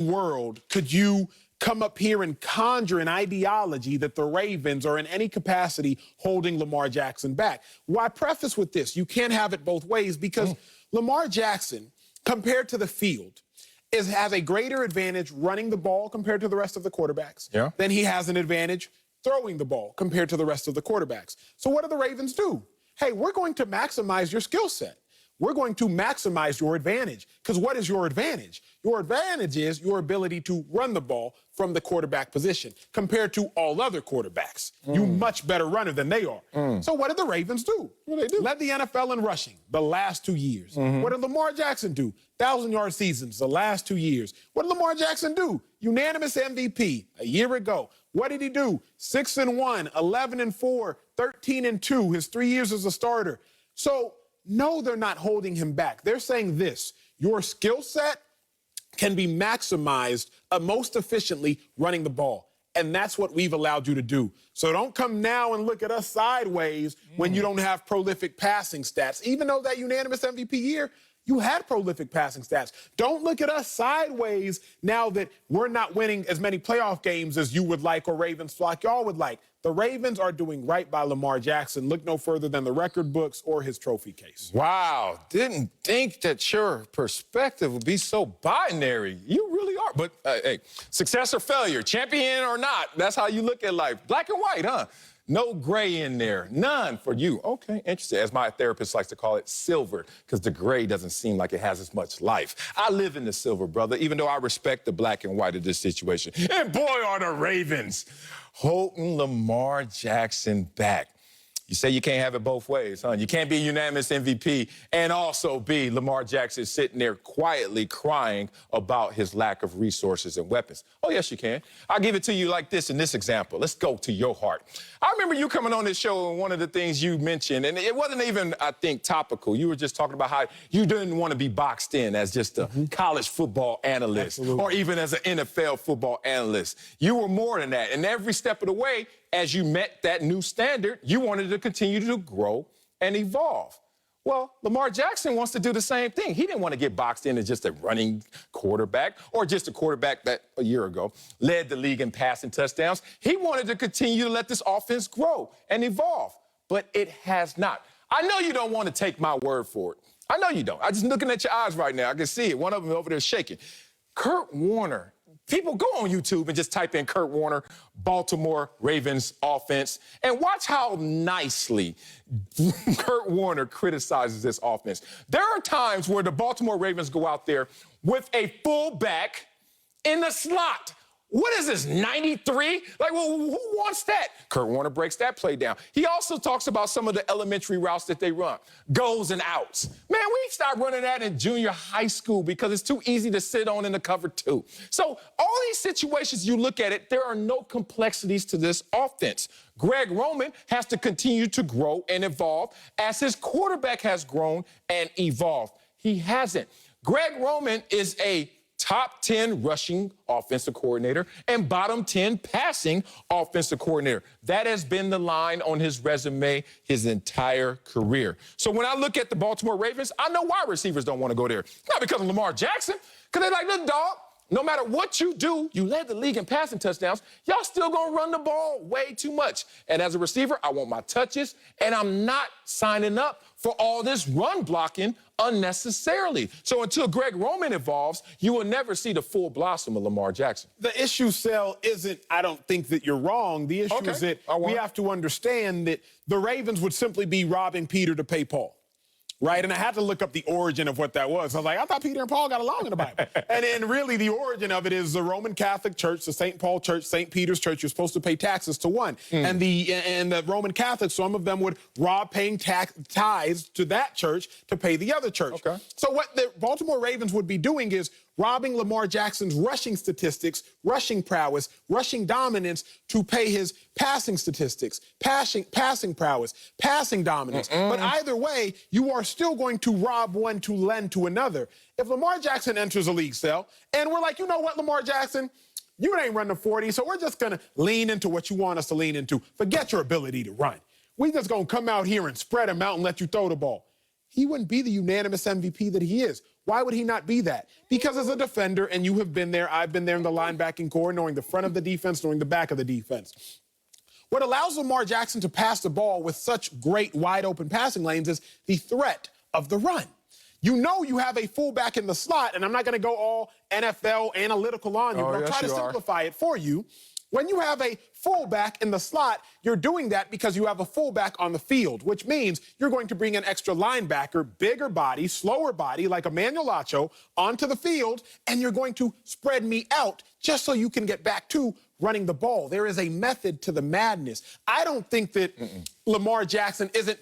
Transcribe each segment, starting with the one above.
world could you come up here and conjure an ideology that the Ravens are in any capacity holding Lamar Jackson back? Well, I preface with this. You can't have it both ways because Lamar Jackson, compared to the field, has a greater advantage running the ball compared to the rest of the quarterbacks than he has an advantage throwing the ball compared to the rest of the quarterbacks. So what do the Ravens do? Hey, we're going to maximize your skill set. We're going to maximize your advantage. Because what is your advantage? Your advantage is your ability to run the ball from the quarterback position compared to all other quarterbacks. You much better runner than they are. So what did the Ravens do? What did they do? Led the NFL in rushing the last 2 years. What did Lamar Jackson do? 1,000-yard seasons the last 2 years. What did Lamar Jackson do? Unanimous MVP a year ago. What did he do? 6-1, 11-4, 13-2, his 3 years as a starter. So no, they're not holding him back. They're saying this: your skill set can be maximized most efficiently running the ball. And that's what we've allowed you to do. So don't come now and look at us sideways when you don't have prolific passing stats. Even though that unanimous MVP year, you had prolific passing stats. Don't look at us sideways now that we're not winning as many playoff games as you would like or Ravens flock y'all would like. The Ravens are doing right by Lamar Jackson. Look no further than the record books or his trophy case. Wow. Didn't think that your perspective would be so binary. You really are. But, hey, success or failure, champion or not, that's how you look at life. Black and white, huh? No gray in there. None for you. Okay, interesting. As my therapist likes to call it, silver, because the gray doesn't seem like it has as much life. I live in the silver, brother, even though I respect the black and white of this situation. And boy, are the Ravens holding Lamar Jackson back. You say you can't have it both ways, huh? You can't be unanimous MVP and also be Lamar Jackson sitting there quietly crying about his lack of resources and weapons. Oh, yes, you can. I'll give it to you like this in this example. Let's go to your heart. I remember you coming on this show, and one of the things you mentioned, and it wasn't even, I think, topical. You were just talking about how you didn't want to be boxed in as just a college football analyst or even as an NFL football analyst. You were more than that. And every step of the way, as you met that new standard, you wanted to continue to grow and evolve. Well, Lamar Jackson wants to do the same thing. He didn't want to get boxed in as just a running quarterback or just a quarterback that a year ago led the league in passing touchdowns. He wanted to continue to let this offense grow and evolve, but it has not. I know you don't want to take my word for it. I know you don't. I'm just looking at your eyes right now. I can see it. One of them over there shaking. Kurt Warner. People, go on YouTube and just type in Kurt Warner, Baltimore Ravens offense, and watch how nicely Kurt Warner criticizes this offense. There are times where the Baltimore Ravens go out there with a fullback in the slot. What is this, 93? Like, well, who wants that? Kurt Warner breaks that play down. He also talks about some of the elementary routes that they run, goes and outs. Man, we stopped running that in junior high school because it's too easy to sit on in the cover two. So all these situations, you look at it, there are no complexities to this offense. Greg Roman has to continue to grow and evolve as his quarterback has grown and evolved. He hasn't. Greg Roman is a top 10 rushing offensive coordinator and bottom 10 passing offensive coordinator. That has been the line on his resume his entire career. So when I look at the Baltimore Ravens, I know why receivers don't want to go there. Not because of Lamar Jackson, because they're like, look, dog, no matter what you do, you led the league in passing touchdowns, y'all still gonna run the ball way too much. And as a receiver, I want my touches, and I'm not signing up for all this run blocking unnecessarily. So until Greg Roman evolves, you will never see the full blossom of Lamar Jackson. The issue, Sel, isn't, I don't think that you're wrong. The issue is that we have to understand that the Ravens would simply be robbing Peter to pay Paul. Right? And I had to look up the origin of what that was. I was like, I thought Peter and Paul got along in the Bible. And then really the origin of it is the Roman Catholic Church, the St. Paul Church, St. Peter's Church. You're supposed to pay taxes to one. And the Roman Catholics, some of them would rob paying tithes to that church to pay the other church. So what the Baltimore Ravens would be doing is robbing Lamar Jackson's rushing statistics, rushing prowess, rushing dominance to pay his passing statistics, passing prowess, passing dominance. But either way, you are still going to rob one to lend to another. If Lamar Jackson enters a league, Sel, and we're like, you know what, Lamar Jackson, you ain't running 40, so we're just going to lean into what you want us to lean into. Forget your ability to run. We just going to come out here and spread him out and let you throw the ball. He wouldn't be the unanimous MVP that he is. Why would he not be that? Because as a defender, and you have been there, I've been there in the linebacking core, knowing the front of the defense, knowing the back of the defense. What allows Lamar Jackson to pass the ball with such great wide open passing lanes is the threat of the run. You know you have a fullback in the slot, and I'm not going to go all NFL analytical on you, but I'll try to simplify it for you. When you have a fullback in the slot, you're doing that because you have a fullback on the field, which means you're going to bring an extra linebacker, bigger body, slower body, like Emmanuel Acho, onto the field, and you're going to spread me out just so you can get back to running the ball. There is a method to the madness. I don't think that Lamar Jackson isn't,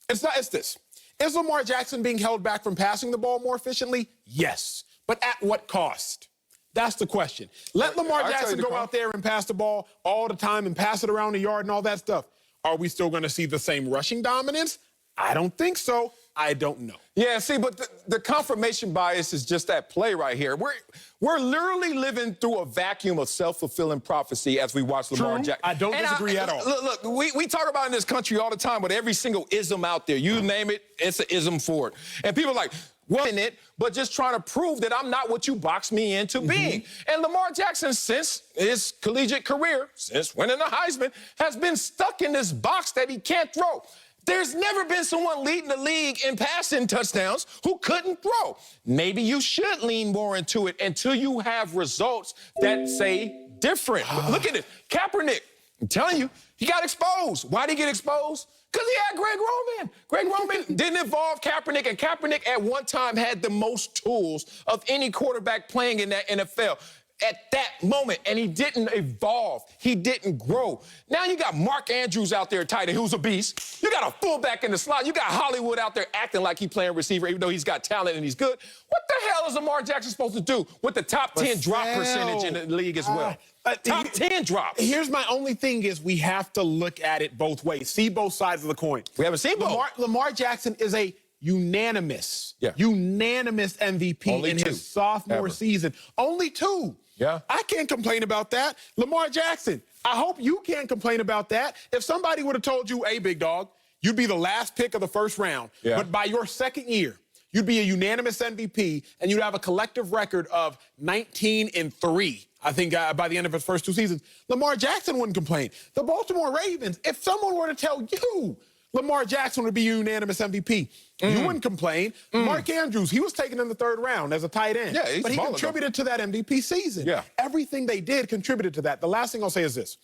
it's this. Is Lamar Jackson being held back from passing the ball more efficiently? Yes. But at what cost? That's the question. Let Lamar Jackson go out there and pass the ball all the time and pass it around the yard and all that stuff. Are we still going to see the same rushing dominance? I don't think so. I don't know. Yeah, see, but the confirmation bias is just that play right here. We're literally living through a vacuum of self-fulfilling prophecy as we watch Lamar Jackson. I don't disagree at all. Look, we talk about in this country all the time, but every single ism out there, you name it, it's an ism for it. And people are like, well, in it, but just trying to prove that I'm not what you boxed me into being. And Lamar Jackson, since his collegiate career, since winning the Heisman, has been stuck in this box that he can't throw. There's never been someone leading the league in passing touchdowns who couldn't throw. Maybe you should lean more into it until you have results that say different. Look at it. Kaepernick, I'm telling you, he got exposed. Why did he get exposed? Because he had Greg Roman. Greg Roman didn't involve Kaepernick, and Kaepernick at one time had the most tools of any quarterback playing in that NFL at that moment, and he didn't evolve. He didn't grow. Now you got Mark Andrews out there tight end, who's a beast. You got a fullback in the slot. You got Hollywood out there acting like he's playing receiver, even though he's got talent and he's good. What the hell is Lamar Jackson supposed to do with the top 10 drop percentage in the league as well? Top 10 drops. Here's my only thing is we have to look at it both ways. See both sides of the coin. We haven't seen both. Lamar Jackson is a unanimous MVP in his sophomore season. Only two. Yeah. I can't complain about that. Lamar Jackson, I hope you can't complain about that. If somebody would have told you, hey, big dog, you'd be the last pick of the first round, but by your second year, you'd be a unanimous MVP, and you'd have a collective record of 19-3. I think by the end of his first two seasons, Lamar Jackson wouldn't complain. The Baltimore Ravens, if someone were to tell you Lamar Jackson would be a unanimous MVP, you wouldn't complain. Mark Andrews, he was taken in the third round as a tight end. Yeah, but he contributed to that MVP season. Yeah. Everything they did contributed to that. The last thing I'll say is this.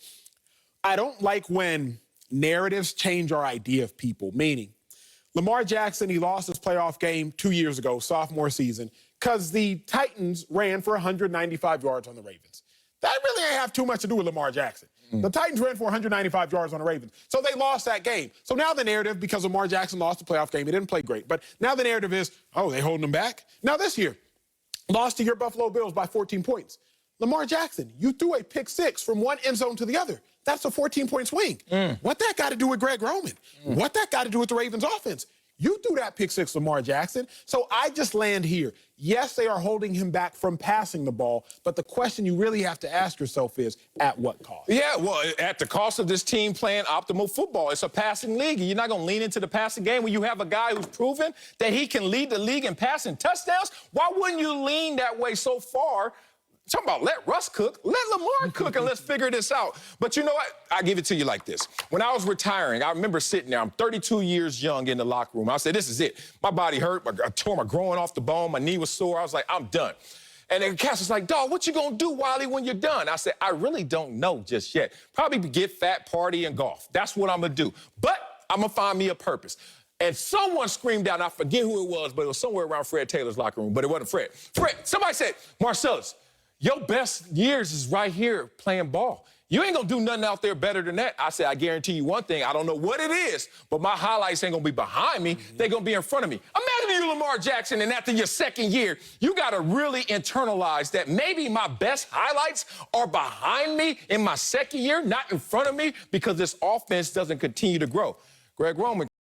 I don't like when narratives change our idea of people, meaning Lamar Jackson, he lost his playoff game 2 years ago, sophomore season, because the Titans ran for 195 yards on the Ravens. That really ain't have too much to do with Lamar Jackson. The Titans ran for 195 yards on the Ravens. So they lost that game. So now the narrative, because Lamar Jackson lost the playoff game, he didn't play great. But now the narrative is, oh, they holding him back? Now this year, lost to your Buffalo Bills by 14 points. Lamar Jackson, you threw a pick six from one end zone to the other. That's a 14-point swing. What that got to do with Greg Roman? What that got to do with the Ravens offense? You threw that pick six, Lamar Jackson. So I just land here. Yes, they are holding him back from passing the ball, but the question you really have to ask yourself is, at what cost? Yeah, well, at the cost of this team playing optimal football. It's a passing league, and you're not going to lean into the passing game when you have a guy who's proven that he can lead the league in passing touchdowns. Why wouldn't you lean that way so far? Talking about let Russ cook, let Lamar cook, and let's figure this out. But you know what? I'll give it to you like this. When I was retiring, I remember sitting there. I'm 32 years young in the locker room. I said, this is it. My body hurt. I tore my groin off the bone. My knee was sore. I was like, I'm done. And then Cass was like, dog, what you going to do, Wiley, when you're done? I said, I really don't know just yet. Probably get fat, party, and golf. That's what I'm going to do. But I'm going to find me a purpose. And someone screamed out, I forget who it was, but it was somewhere around Fred Taylor's locker room, but it wasn't Fred. Fred, somebody said, Marcellus, your best years is right here playing ball. You ain't gonna do nothing out there better than that. I said, I guarantee you one thing. I don't know what it is, but my highlights ain't gonna be behind me. They're gonna be in front of me. Imagine you, Lamar Jackson, and after your second year, you gotta really internalize that maybe my best highlights are behind me in my second year, not in front of me, because this offense doesn't continue to grow. Greg Roman